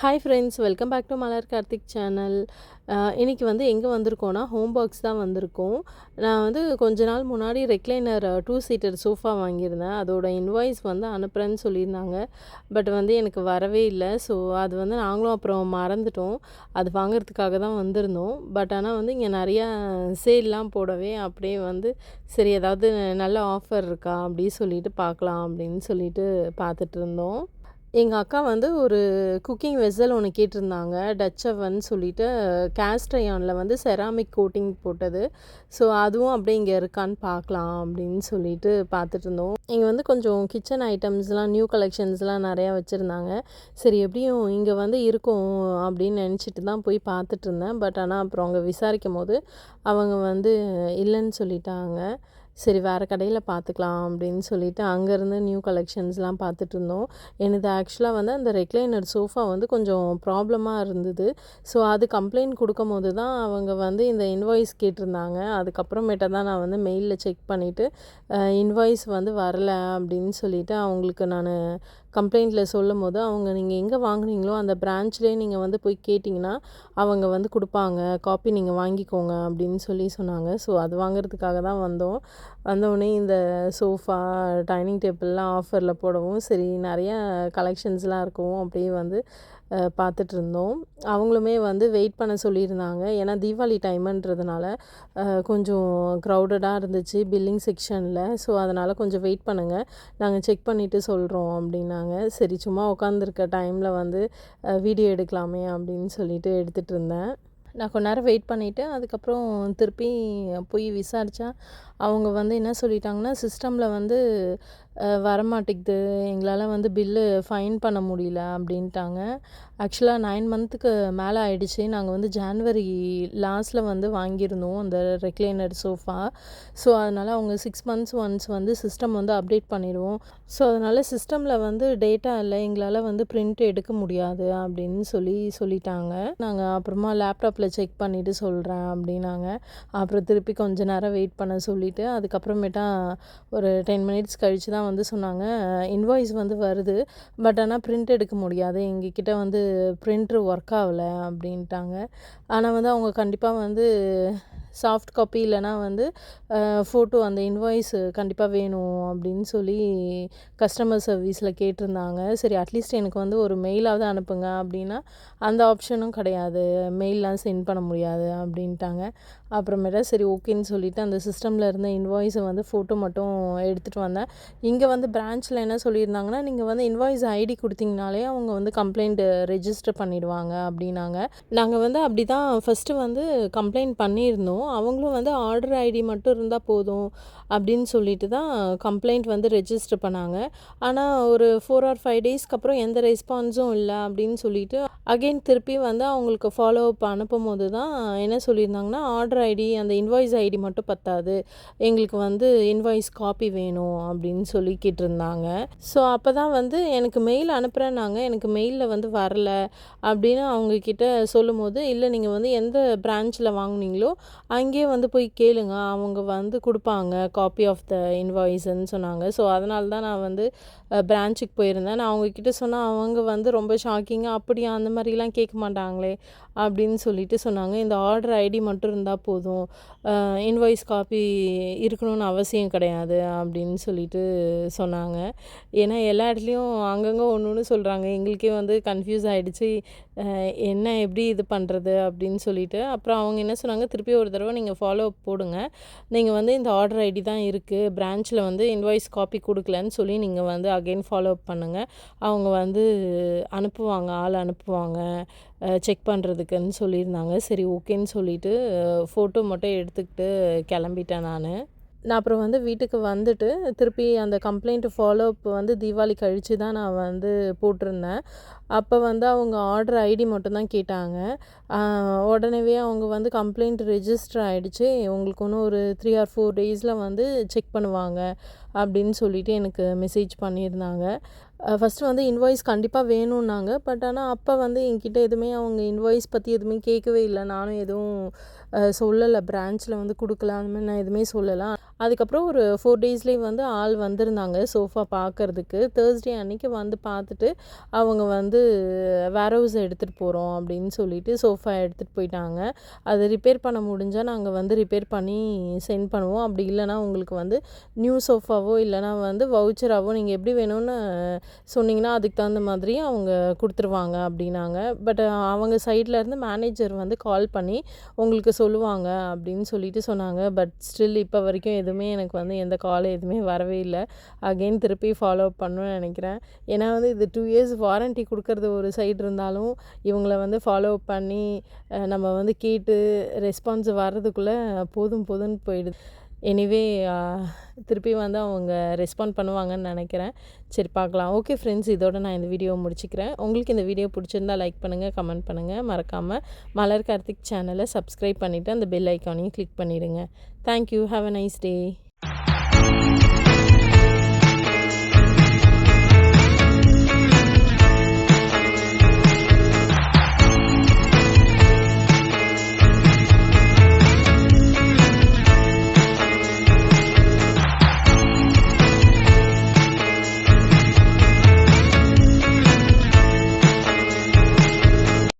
Hi friends, welcome back to Malar Karthik channel. இன்றைக்கி வந்து எங்கே வந்திருக்கோன்னா, ஹோம் பாக்ஸ் தான் வந்திருக்கோம். நான் வந்து கொஞ்ச நாள் முன்னாடி ரெக்லைனர் 2 சீட்டர் சோஃபா வாங்கியிருந்தேன். அதோட இன்வாய்ஸ் வந்து அனுப்புகிறேன்னு சொல்லியிருந்தாங்க. பட் வந்து எனக்கு வரவே இல்லை. ஸோ அது வந்து நாங்களும் அப்புறம் மறந்துட்டோம். அது வாங்குறதுக்காக தான் வந்திருந்தோம். பட் ஆனால் வந்து இங்கே நிறையா சேல்லாம் போடவே அப்படியே வந்து சரி ஏதாவது நல்ல ஆஃபர் இருக்கா அப்படி சொல்லிட்டு பார்க்கலாம் அப்படின்னு சொல்லிட்டு பார்த்துட்டு இருந்தோம். எங்க அக்கா வந்து ஒரு குக்கிங் வெஸ்ஸல் ஒன்று கேட்டிருந்தாங்க. டச் அவன் சொல்லிட்டு கேஸ்ட் அயர்னில் வந்து செராமிக் கோட்டிங் போட்டது. ஸோ அதுவும் அப்படியே இங்கே இருக்கான்னு பார்க்கலாம் அப்படின்னு சொல்லிட்டு பார்த்துட்ருந்தோம். இங்கே வந்து கொஞ்சம் கிச்சன் ஐட்டம்ஸ்லாம் நியூ கலெக்ஷன்ஸ்லாம் நிறையா வச்சுருந்தாங்க. சரி எப்படியும் இங்கே வந்து இருக்கும் அப்படின்னு நினச்சிட்டு தான் போய் பார்த்துட்ருந்தேன். பட் ஆனால் அப்புறம் அங்கே விசாரிக்கும்போது அவங்க வந்து இல்லைன்னு சொல்லிட்டாங்க. சரி வேறு கடையில் பார்த்துக்கலாம் அப்படின்னு சொல்லிட்டு அங்கேருந்து நியூ கலெக்ஷன்ஸ்லாம் பார்த்துட்ருந்தோம். எனது ஆக்சுவலாக வந்து அந்த ரெக்லைனர் சோஃபா வந்து கொஞ்சம் ப்ராப்ளமாக இருந்தது. ஸோ அது கம்ப்ளைண்ட் கொடுக்கும்போது தான் அவங்க வந்து இந்த இன்வாய்ஸ் கேட்டிருந்தாங்க. அதுக்கப்புறமேட்டா தான் நான் வந்து மெயிலில் செக் பண்ணிவிட்டு இன்வாய்ஸ் வந்து வரல அப்படின்னு சொல்லிவிட்டு அவங்களுக்கு நான் கம்ப்ளைண்ட்டில் சொல்லும்போது அவங்க நீங்கள் எங்கே வாங்குனீங்களோ அந்த பிரான்ச்லேயே நீங்கள் வந்து போய் கேட்டிங்கன்னா அவங்க வந்து கொடுப்பாங்க. காப்பி நீங்கள் வாங்கிக்கோங்க அப்படின்னு சொன்னாங்க. ஸோ அது வாங்குறதுக்காக தான் வந்தோம். வந்தோடனே இந்த சோஃபா, டைனிங் டேபிள்லாம் ஆஃபரில் போடவும் சரி நிறையா கலெக்ஷன்ஸ்லாம் இருக்கவும் அப்படியே வந்து பார்த்துட்ருந்தோம். அவங்களுமே வந்து வெயிட் பண்ண சொல்லியிருந்தாங்க. ஏன்னா தீபாவளி டைமுன்றதுனால கொஞ்சம் க்ரௌடடாக இருந்துச்சு பில்லிங் செக்ஷனில். ஸோ அதனால் கொஞ்சம் வெயிட் பண்ணுங்கள், நாங்கள் செக் பண்ணிவிட்டு சொல்கிறோம் அப்படின்னாங்க. சரி சும்மா உட்காந்துருக்க டைமில் வந்து வீடியோ எடுக்கலாமே அப்படின்னு சொல்லிட்டு எடுத்துகிட்டு இருந்தேன். நான் கொஞ்ச நேரம் வெயிட் பண்ணிவிட்டு அதுக்கப்புறம் திருப்பி போய் விசாரித்தா அவங்க வந்து என்ன சொல்லிட்டாங்கன்னா, சிஸ்டமில் வந்து வரமாட்டேங்குது, எங்களால் வந்து பில்லு ஃபைன் பண்ண முடியல அப்படின்ட்டாங்க. ஆக்சுவலாக 9 மந்த்துக்கு மேலே ஆயிடுச்சு. நாங்கள் வந்து ஜான்வரி லாஸ்ட்டில் வந்து வாங்கியிருந்தோம் அந்த ரெக்லைனர் சோஃபா. ஸோ அதனால் அவங்க 6 மந்த்ஸ் ஒன்ஸ் வந்து சிஸ்டம் வந்து அப்டேட் பண்ணிடுவோம். ஸோ அதனால் சிஸ்டமில் வந்து டேட்டா இல்லை, எங்களால் வந்து பிரிண்ட் எடுக்க முடியாது அப்படின்னு சொல்லிட்டாங்க. நாங்கள் அப்புறமா லேப்டாப்பில் செக் பண்ணிவிட்டு சொல்கிறேன் அப்படின்னாங்க. அப்புறம் திருப்பி கொஞ்ச நேரம் வெயிட் பண்ண சொல்லிவிட்டு அதுக்கப்புறமேட்டா ஒரு 10 மினிட்ஸ் கழித்து தான் வந்து சொன்னாங்க, இன்வாய்ஸ் வந்து வருது, பட் ஆனால் பிரிண்ட் எடுக்க முடியாது, எங்ககிட்ட வந்து பிரிண்ட்ரு ஒர்க் ஆகலை அப்படின்ட்டாங்க. ஆனால் வந்து அவங்க கண்டிப்பாக வந்து சாஃப்ட் காப்பி இல்லைனா வந்து ஃபோட்டோ அந்த இன்வாய்ஸ் கண்டிப்பாக வேணும் அப்படின்னு சொல்லி கஸ்டமர் சர்வீஸில் கேட்டிருந்தாங்க. சரி அட்லீஸ்ட் எனக்கு வந்து ஒரு மெயிலாவது அனுப்புங்க அப்படின்னா அந்த ஆப்ஷனும் கிடையாது, மெயிலெலாம் சென்ட் பண்ண முடியாது அப்படின்ட்டாங்க. அப்புறமேட்டா சரி ஓகேன்னு சொல்லிவிட்டு அந்த சிஸ்டமில் இருந்த இன்வாய்ஸை வந்து ஃபோட்டோ மட்டும் எடுத்துகிட்டு வந்தேன். இங்கே வந்து பிரான்ச்சில் என்ன சொல்லியிருந்தாங்கன்னா, நீங்கள் வந்து இன்வாய்ஸ் ஐடி கொடுத்தீங்கனாலே அவங்க வந்து கம்ப்ளைண்ட் ரெஜிஸ்டர் பண்ணிடுவாங்க அப்படின்னாங்க. நாங்கள் வந்து அப்படி தான் ஃபஸ்ட்டு வந்து கம்ப்ளைண்ட் பண்ணியிருந்தோம். அவங்களும் வந்து ஆர்டர் ஐடி மட்டும் இருந்தால் போதும் அப்படின்னு சொல்லிட்டு தான் கம்ப்ளைண்ட் வந்து ரெஜிஸ்டர் பண்ணாங்க. ஆனால் ஒரு 4 or 5 டேஸ்க்கு அப்புறம் எந்த ரெஸ்பான்ஸும் இல்லை அப்படின்னு சொல்லிட்டு அகெயின் திருப்பி வந்து அவங்களுக்கு ஃபாலோ அப் அனுப்பும்போது தான் என்ன சொல்லியிருந்தாங்கன்னா, ஆர்டர் ஐடி அந்த இன்வாய்ஸ் ஐடி மட்டும் பத்தாது, எங்களுக்கு வந்து இன்வாய்ஸ் காப்பி வேணும் அப்படின்னு சொல்லி கேட்டிருந்தாங்க. ஸோ அப்போ தான் வந்து எனக்கு மெயில் அனுப்புகிறேன்னாங்க, எனக்கு மெயிலில் வந்து வரல அப்படின்னு அவங்கக்கிட்ட சொல்லும்போது, இல்லை நீங்கள் வந்து எந்த பிரான்ச்சில் வாங்குனீங்களோ அங்கேயே வந்து போய் கேளுங்க, அவங்க வந்து கொடுப்பாங்க காப்பி ஆஃப் த இன்வாய்ஸ்ன்னு சொன்னாங்க. ஸோ அதனால தான் நான் வந்து பிரான்ச்சுக்கு போயிருந்தேன். நான் அவங்கக்கிட்ட சொன்னால் அவங்க வந்து ரொம்ப ஷாக்கிங்காக அப்படியா அந்த மாதிரிலாம் கேட்க மாட்டாங்களே அப்படின்னு சொல்லிட்டு சொன்னாங்க. இந்த ஆர்டர் ஐடி மட்டும் இருந்தால் போதும், இன்வாய்ஸ் காப்பி இருக்கணும்னு அவசியம் கிடையாது அப்படின்னு சொல்லிட்டு சொன்னாங்க. ஏன்னா எல்லா இடத்துலையும் அங்கங்கே ஒன்று ஒன்று சொல்கிறாங்க. எங்களுக்கே வந்து கன்ஃப்யூஸ் ஆகிடுச்சு, என்ன எப்படி இது பண்ணுறது அப்படின்னு சொல்லிட்டு. அப்புறம் அவங்க என்ன சொன்னாங்க, திருப்பி ஒரு தடவை நீங்கள் ஃபாலோ அப் போடுங்க, நீங்கள் வந்து இந்த ஆர்டர் ஐடி தான் இருக்குது, பிரான்ச்சில் வந்து இன்வாய்ஸ் காப்பி கொடுக்கலன்னு சொல்லி நீங்கள் வந்து அகெயின் ஃபாலோ அப் பண்ணுங்கள், அவங்க வந்து அனுப்புவாங்க, ஆள் அனுப்புவாங்க செக் பண்ணுறதுக்குன்னு சொல்லியிருந்தாங்க. சரி ஓகேன்னு சொல்லிவிட்டு ஃபோட்டோ மட்டும் எடுத்துக்கிட்டு கிளம்பிட்டேன் நான் அப்புறம் வந்து வீட்டுக்கு வந்துட்டு திருப்பி அந்த கம்ப்ளைண்ட்டு ஃபாலோ அப் வந்து தீபாவளி கழித்து தான் நான் வந்து போட்டிருந்தேன். அப்போ வந்து அவங்க ஆர்டர் ஐடி மட்டும் தான் கேட்டாங்க. உடனேவே அவங்க வந்து கம்ப்ளைண்ட் ரெஜிஸ்டர் ஆகிடுச்சு, உங்களுக்கு இன்னும் ஒரு 3 or 4 டேஸில் வந்து செக் பண்ணுவாங்க அப்படின்னு சொல்லிட்டு எனக்கு மெசேஜ் பண்ணியிருந்தாங்க. ஃபஸ்ட்டு வந்து இன்வாய்ஸ் கண்டிப்பா வேணும்னாங்க. பட் ஆனா அப்ப வந்து என்கிட்ட எதுவுமே அவங்க இன்வாய்ஸ் பத்தி எதுவுமே கேட்கவே இல்ல. நானும் எதுவும் சொல்லல. பிரான்ச்ல வந்து குடுக்கல. அந்த மாரி நான் எதுவுமே சொல்லல. அதுக்கப்புறம் ஒரு 4 டேஸ்லயே வந்து ஆள் வந்திருந்தாங்க சோஃபா பார்க்கறதுக்கு. தேர்ஸ்டே அன்னைக்கு வந்து பார்த்துட்டு, அவங்க வந்து வேர்ஹவுஸ் எடுத்துட்டு போறோம் அப்படின்னு சொல்லிட்டு சோஃபா எடுத்துட்டு போயிட்டாங்க. அது ரிப்பேர் பண்ண முடிஞ்சா நாங்க வந்து ரிப்பேர் பண்ணி சென்ட் பண்ணுவோம். அப்படி இல்லன்னா உங்களுக்கு வந்து நியூ சோஃபாவோ இல்லன்னா வந்து வவுச்சராவோ நீங்க எப்படி வேணும்னு சொன்னீங்கன்னா, அதுக்கு தகுந்த மாதிரி அவங்க குடுத்துருவாங்க அப்படின்னாங்க. பட் அவங்க சைட்லேருந்து மேனேஜர் வந்து கால் பண்ணி உங்களுக்கு சொல்லுவாங்க அப்படின்னு சொல்லிட்டு சொன்னாங்க. பட் ஸ்டில் இப்போ வரைக்கும் எதுவுமே எனக்கு வந்து எந்த கால் எதுவுமே வரவே இல்ல. அகைன் திருப்பி ஃபாலோ அப் பண்ணணும்னு நெனைக்கிறேன். ஏன்னா வந்து இது 2 இயர்ஸ் வாரண்டி குடுக்கறது ஒரு சைடு இருந்தாலும், இவங்கள வந்து ஃபாலோ அப் பண்ணி நம்ம வந்து கேட்டு ரெஸ்பான்ஸ் வர்றதுக்குள்ள போதும் போதும்ன்னு போயிடுது. எனிவே திருப்பி வந்து அவங்க ரெஸ்பாண்ட் பண்ணுவாங்கன்னு நெனைக்கிறேன். சரி பார்க்கலாம். ஓகே ஃப்ரெண்ட்ஸ், இதோட நான் இந்த வீடியோவ முடிச்சுக்கிறேன். உங்களுக்கு இந்த வீடியோ பிடிச்சிருந்தா லைக் பண்ணுங்க, கமெண்ட் பண்ணுங்க. மறக்காம மலர் கார்த்திக் சேனல சப்ஸ்கிரைப் பண்ணிட்டு அந்த பெல் ஐகானையும் கிளிக் பண்ணிடுங்க. Thank you. Have a nice day.